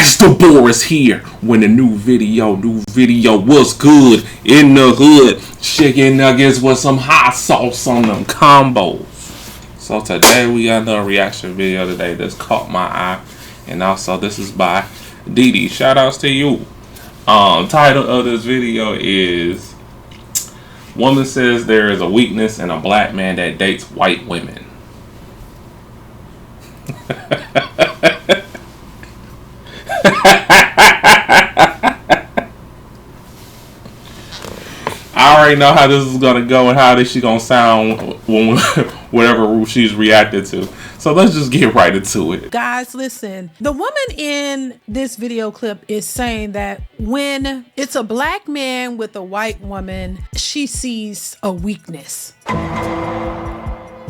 MasterBoris here when the new video was good in the hood. Chicken nuggets with some hot sauce on them combos. So today we got another reaction video today that's caught my eye. And also this is by Didi. Shout outs to you. Title of this video is Woman Says There Is a Weakness in a Black Man That Dates White Women. I already know how this is gonna go and how this she gonna sound when whatever she's reacted to. So let's just get right into it. Guys, listen. The woman in this video clip is saying that when it's a black man with a white woman, she sees a weakness.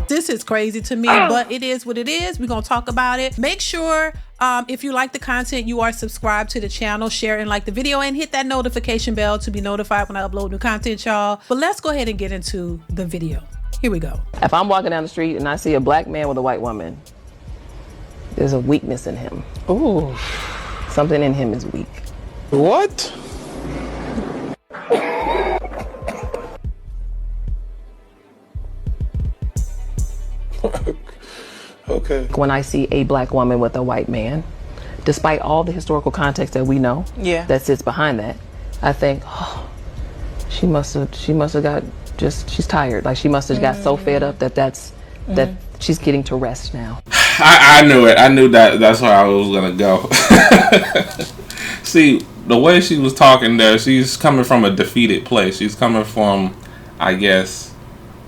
This is crazy to me, but it is what it is. We're gonna talk about it. Make sure if you like the content, you are subscribed to the channel, share and like the video, and hit that notification bell to be notified when I upload new content, y'all. But let's go ahead and get into the video. Here we go. If I'm walking down the street and I see a black man with a white woman, there's a weakness in him. Ooh. Something in him is weak. What? Okay. When I see a black woman with a white man, despite all the historical context that we know that sits behind that, I think, oh, she must have got she's tired. Like she must have got so fed up that she's getting to rest now. I knew it. I knew that's where I was gonna go. See, the way she was talking there, she's coming from a defeated place. She's coming from, I guess,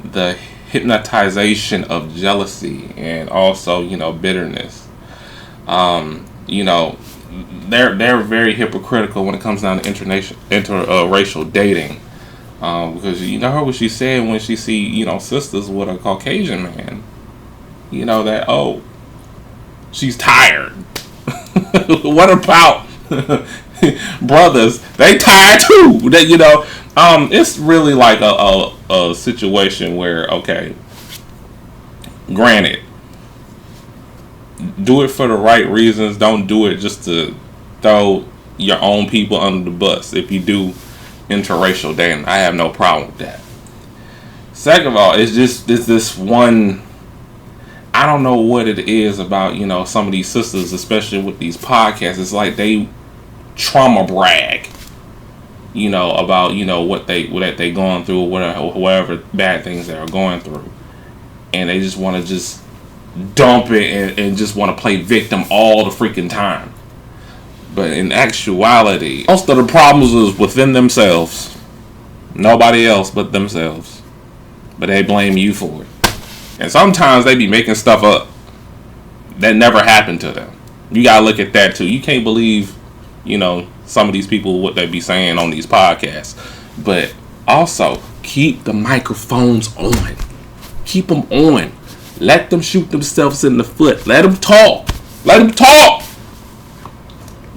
the hypnotization of jealousy and also, bitterness. They're very hypocritical when it comes down to interracial dating. Because you know what she said when she see, sisters with a Caucasian man. That, oh, she's tired. What about brothers? They tired too. That, it's really like a situation where, okay, granted, do it for the right reasons. Don't do it just to throw your own people under the bus. If you do interracial dating, I have no problem with that. Second of all, it's this one, I don't know what it is about, some of these sisters, especially with these podcasts. It's like they trauma brag, about, what they going through, whatever bad things they are going through. And they just want to just dump it and just want to play victim all the freaking time. But in actuality, most of the problems is within themselves. Nobody else but themselves. But they blame you for it. And sometimes they be making stuff up that never happened to them. You gotta look at that too. You can't believe, some of these people, what they be saying on these podcasts. But also, keep the microphones on. Keep them on. Let them shoot themselves in the foot. Let them talk. Let them talk.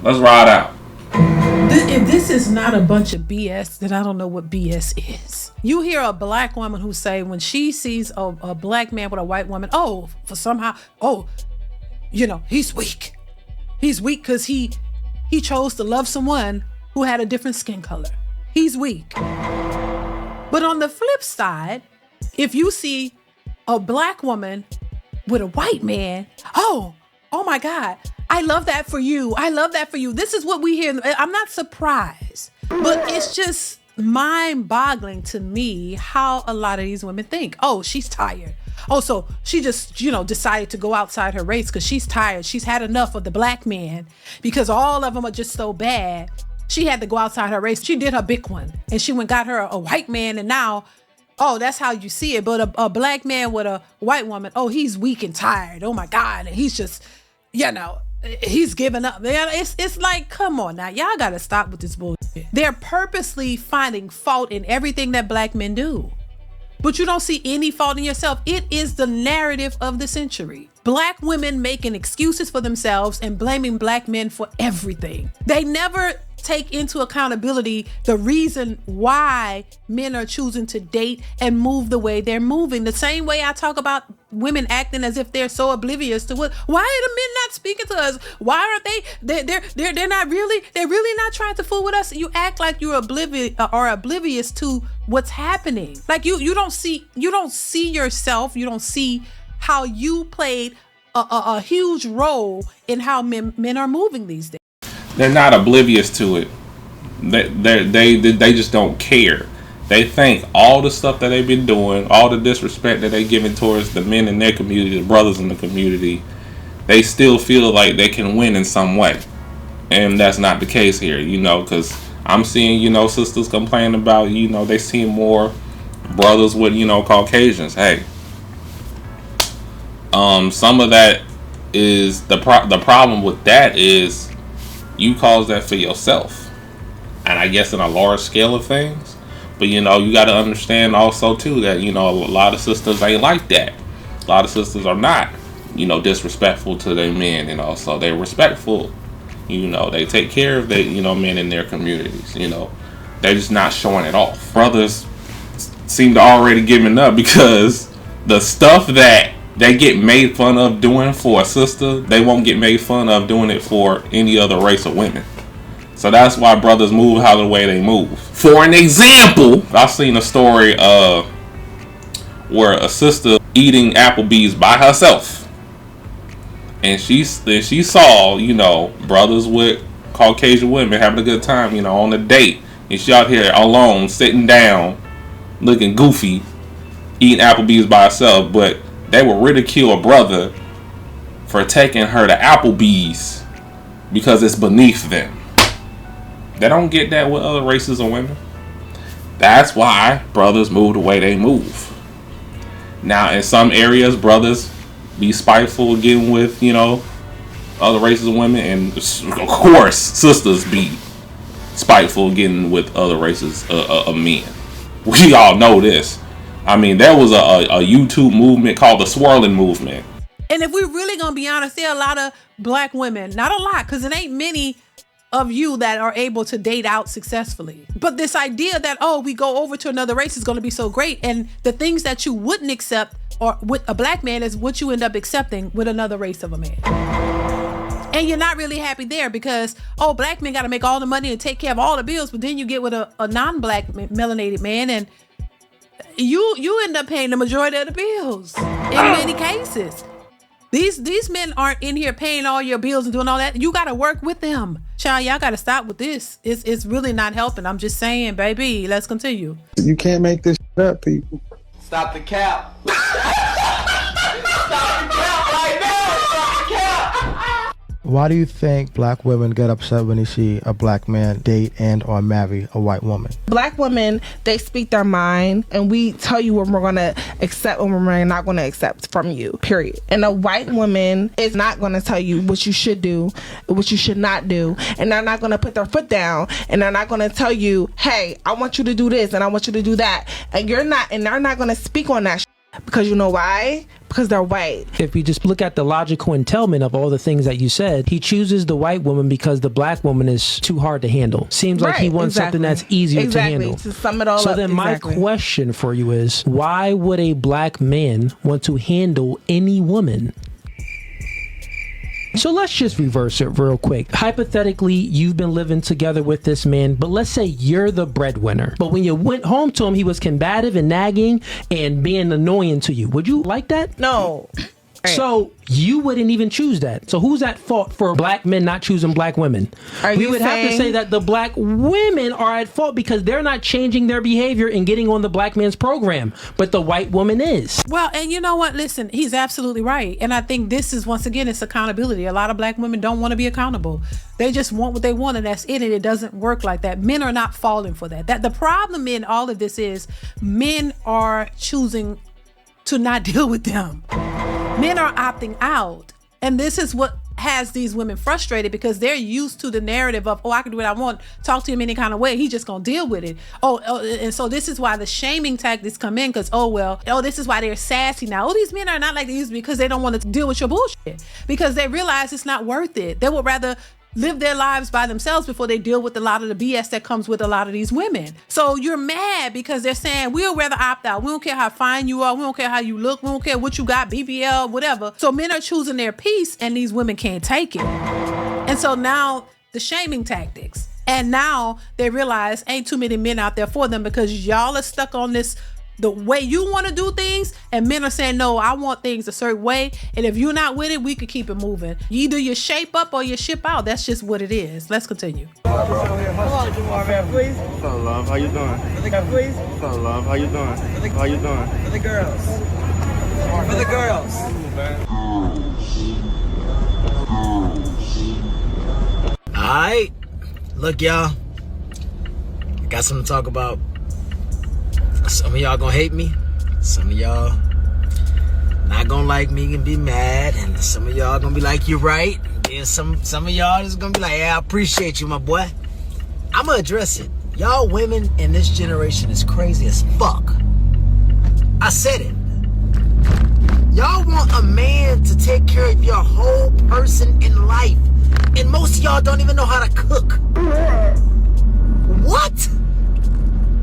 Let's ride out. If this is not a bunch of BS, then I don't know what BS is. You hear a black woman who say when she sees a black man with a white woman, he's weak. He's weak because he chose to love someone who had a different skin color. He's weak. But on the flip side, if you see a black woman with a white man, oh my God, I love that for you. I love that for you. This is what we hear. I'm not surprised, but it's just mind-boggling to me how a lot of these women think. Oh, she's tired. Oh, so she just, decided to go outside her race because she's tired. She's had enough of the black man because all of them are just so bad. She had to go outside her race. She did her big one and she went got her a white man, and now, oh, that's how you see it. But a black man with a white woman, oh, he's weak and tired. Oh my God. And he's just, he's giving up. It's like, come on now. Y'all got to stop with this bullshit. They're purposely finding fault in everything that black men do. But you don't see any fault in yourself. It is the narrative of the century. Black women making excuses for themselves and blaming black men for everything. They never take into accountability the reason why men are choosing to date and move the way they're moving. The same way I talk about women acting as if they're so oblivious to what? Why are the men not speaking to us? Why aren't they're not really, they're really not trying to fool with us? You act like you're oblivious to what's happening. Like you don't see yourself. You don't see how you played a huge role in how men are moving these days. They're not oblivious to it. They just don't care. They think all the stuff that they've been doing, all the disrespect that they're giving towards the men in their community, the brothers in the community, they still feel like they can win in some way. And that's not the case here, because I'm seeing, sisters complain about, they see more brothers with, Caucasians. Hey, some of that is the problem with that is you cause that for yourself, and I guess in a large scale of things. But you got to understand also too that a lot of sisters ain't like that. A lot of sisters are not disrespectful to their men, so they're respectful. They take care of their men in their communities. They're just not showing it off. Brothers seem to already giving up because the stuff that they get made fun of doing for a sister, they won't get made fun of doing it for any other race of women. So that's why brothers move how the way they move. For an example, I've seen a story where a sister eating Applebee's by herself, and she saw brothers with Caucasian women having a good time on a date, and she out here alone sitting down looking goofy eating Applebee's by herself, but they will ridicule a brother for taking her to Applebee's because it's beneath them. They don't get that with other races of women. That's why brothers move the way they move. Now, in some areas, brothers be spiteful getting with, other races of women. And, of course, sisters be spiteful getting with other races of men. We all know this. I mean, there was a YouTube movement called the swirling movement. And if we're really going to be honest, there are a lot of black women, not a lot, because it ain't many of you that are able to date out successfully. But this idea that, we go over to another race is going to be so great. And the things that you wouldn't accept or with a black man is what you end up accepting with another race of a man. And you're not really happy there because, black men got to make all the money and take care of all the bills. But then you get with a non-black melanated man and you end up paying the majority of the bills in many cases. These men aren't in here paying all your bills and doing all that. You got to work with them. Child, y'all got to stop with this. It's really not helping. I'm just saying, baby, let's continue. You can't make this shit up, people. Stop the cap. Stop the cap right now. Stop the cap. Why do you think black women get upset when they see a black man date and or marry a white woman? Black women, they speak their mind, and we tell you what we're going to accept and what we're not going to accept from you, period. And a white woman is not going to tell you what you should do, what you should not do, and they're not going to put their foot down, and they're not going to tell you, hey, I want you to do this, and I want you to do that, and they're not going to speak on that because you know why? Because they're white. If you just look at the logical entailment of all the things that you said, he chooses the white woman because the black woman is too hard to handle. Seems like he wants something that's easier to handle. To sum it all so up. Then my question for you is, why would a black man want to handle any woman? So let's just reverse it real quick. Hypothetically, you've been living together with this man, but let's say you're the breadwinner. But when you went home to him, he was combative and nagging and being annoying to you. Would you like that? No. So you wouldn't even choose that. So who's at fault for black men not choosing black women? We would have to say that the black women are at fault because they're not changing their behavior and getting on the black man's program, but the white woman is. Well, and you know what? Listen, he's absolutely right. And I think this is, once again, it's accountability. A lot of black women don't want to be accountable. They just want what they want, and that's it. And it doesn't work like that. Men are not falling for that. The problem in all of this is men are choosing to not deal with them. Men are opting out. And this is what has these women frustrated because they're used to the narrative of, I can do what I want, talk to him any kind of way, he's just gonna deal with it. And so this is why the shaming tactics come in because, this is why they're sassy now. These men are not like they used to be because they don't want to deal with your bullshit because they realize it's not worth it. They would rather live their lives by themselves before they deal with a lot of the BS that comes with a lot of these women. So you're mad because they're saying, we'll rather opt out. We don't care how fine you are. We don't care how you look. We don't care what you got, BBL, whatever. So men are choosing their peace and these women can't take it. And so now the shaming tactics. And now they realize ain't too many men out there for them because y'all are stuck on this, the way you want to do things, and men are saying, no, I want things a certain way, and if you're not with it, we could keep it moving. Either you shape up or you ship out. That's just what it is. Let's continue. Please. So love, how you doing? Please. So love, how you doing? How you doing? For the girls. For the girls. Alright. Look, y'all. I got something to talk about. Some of y'all gonna hate me. Some of y'all not gonna like me and be mad. And some of y'all gonna be like, you're right. And then some of y'all is gonna be like, yeah, I appreciate you, my boy. I'm gonna address it. Y'all women in this generation is crazy as fuck. I said it. Y'all want a man to take care of your whole person in life. And most of y'all don't even know how to cook. What?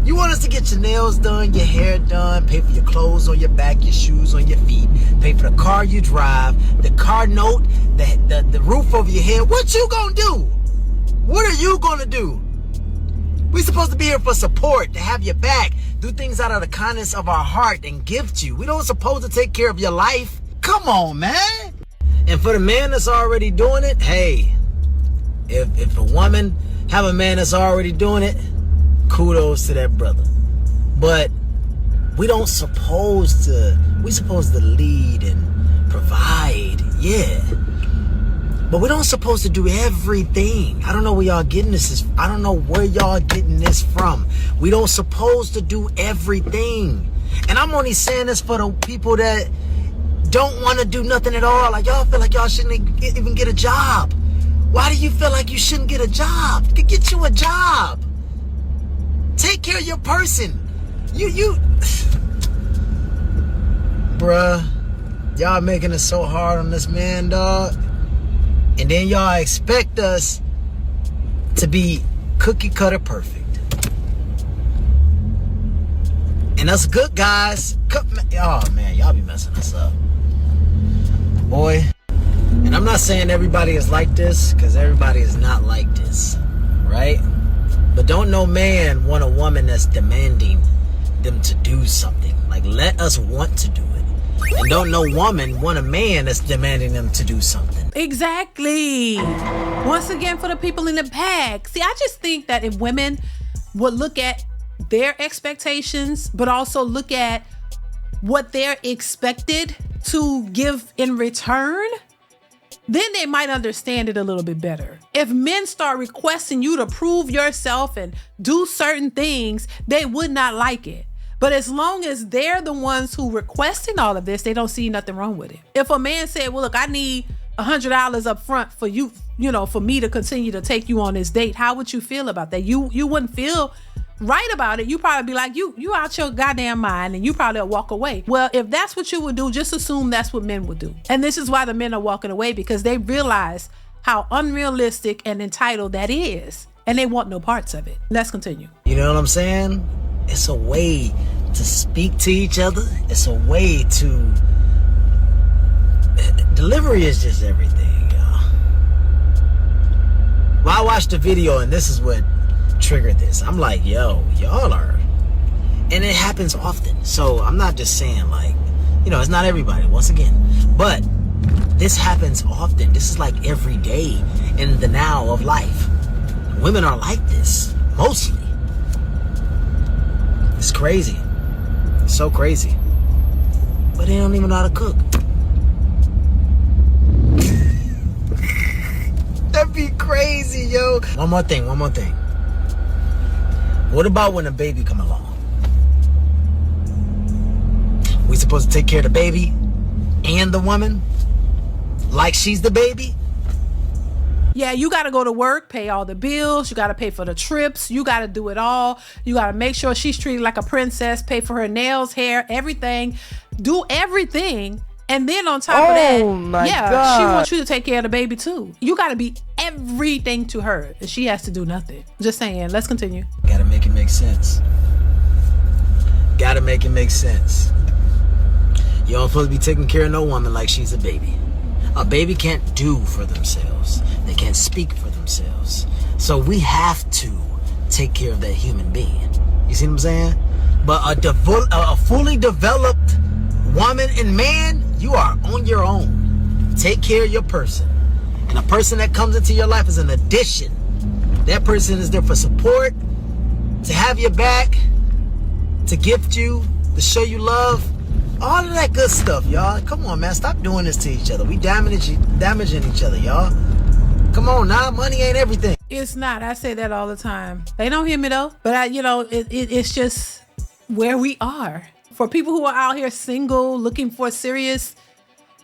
You want us to get your nails done, your hair done, pay for your clothes on your back, your shoes on your feet, pay for the car you drive, the car note, the roof over your head. What you gonna do? What are you gonna do? We supposed to be here for support, to have your back, do things out of the kindness of our heart and gift you. We don't supposed to take care of your life. Come on, man. And for the man that's already doing it, hey, if a woman have a man that's already doing it, kudos to that brother. But we supposed to lead and provide, yeah. But we don't supposed to do everything. I don't know where y'all getting this. I don't know where y'all getting this from. We don't supposed to do everything. And I'm only saying this for the people that don't want to do nothing at all. Like, y'all feel like y'all shouldn't even get a job. Why do you feel like you shouldn't get a job? Get you a job. Take care of your person. You bruh, y'all making it so hard on this man, dog. And then y'all expect us to be cookie cutter perfect. And us good guys, oh man, y'all be messing us up. Boy, and I'm not saying everybody is like this, because everybody is not like this, right? But don't no man want a woman that's demanding them to do something. Like, let us want to do it. And don't no woman want a man that's demanding them to do something. Exactly. Once again, for the people in the back. See, I just think that if women would look at their expectations, but also look at what they're expected to give in return, then they might understand it a little bit better. If men start requesting you to prove yourself and do certain things, they would not like it. But as long as they're the ones who requesting all of this, they don't see nothing wrong with it. If a man said, well, look, I need $100 up front for you, for me to continue to take you on this date, how would you feel about that? You wouldn't feel right about it. You probably be like, you out your goddamn mind, and you probably walk away. Well, if that's what you would do, just assume that's what men would do. And this is why the men are walking away, because they realize how unrealistic and entitled that is, and they want no parts of it. Let's continue. You know what I'm saying? It's a way to speak to each other. It's a way to... Delivery is just everything, y'all. Well, I watched the video, and this is what triggered this. I'm like, yo, y'all are... And it happens often. So I'm not just saying, like, it's not everybody, once again. But this happens often. This is like every day in the now of life. Women are like this, mostly. It's crazy. It's so crazy. But they don't even know how to cook. That'd be crazy, yo. One more thing. What about when a baby come along? We supposed to take care of the baby and the woman like she's the baby? Yeah, you got to go to work, pay all the bills. You got to pay for the trips. You got to do it all. You got to make sure she's treated like a princess, pay for her nails, hair, everything. Do everything. And then on top of that, she wants you to take care of the baby too. You got to be everything to her, and she has to do nothing. Just saying. Let's continue. Gotta make it make sense. Gotta make it make sense. You don't supposed to be taking care of no woman like she's a baby. A baby can't do for themselves. They can't speak for themselves. So we have to take care of that human being. You see what I'm saying? But a fully developed woman and man, you are on your own. Take care of your person. And a person that comes into your life is an addition. That person is there for support, to have your back, to gift you, to show you love. All of that good stuff, y'all. Come on, man. Stop doing this to each other. We damaging each other, y'all. Come on now. Money ain't everything. It's not. I say that all the time. They don't hear me though. But it's just where we are. For people who are out here single, looking for serious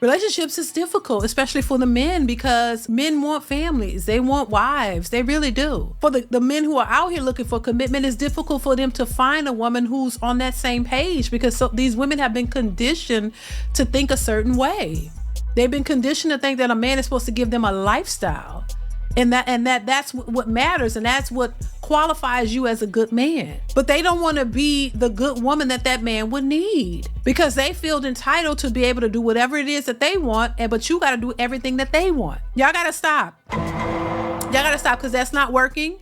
relationships, is difficult, especially for the men, because men want families. They want wives. They really do. For the men who are out here looking for commitment, it's difficult for them to find a woman who's on that same page, because these women have been conditioned to think a certain way. They've been conditioned to think that a man is supposed to give them a lifestyle. And that's what matters, and that's what qualifies you as a good man. But they don't want to be the good woman that man would need, because they feel entitled to be able to do whatever it is that they want, but you got to do everything that they want. Y'all got to stop. Y'all got to stop, because that's not working.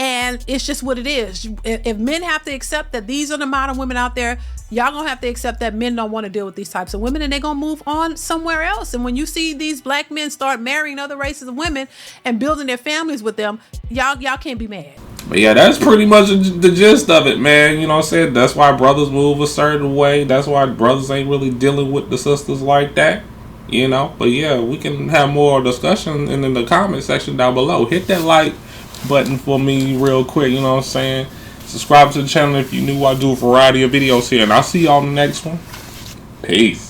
And it's just what it is. If men have to accept that these are the modern women out there, y'all gonna have to accept that men don't want to deal with these types of women, and they're gonna move on somewhere else. And when you see these black men start marrying other races of women and building their families with them, y'all can't be mad. But yeah, that's pretty much the gist of it, man. You know what I'm saying? That's why brothers move a certain way. That's why brothers ain't really dealing with the sisters like that. You know? But yeah, we can have more discussion in the comment section down below. Hit that like button for me real quick, you know what I'm saying? Subscribe to the channel if you're new. I do a variety of videos here, and I'll see y'all on the next one. Peace.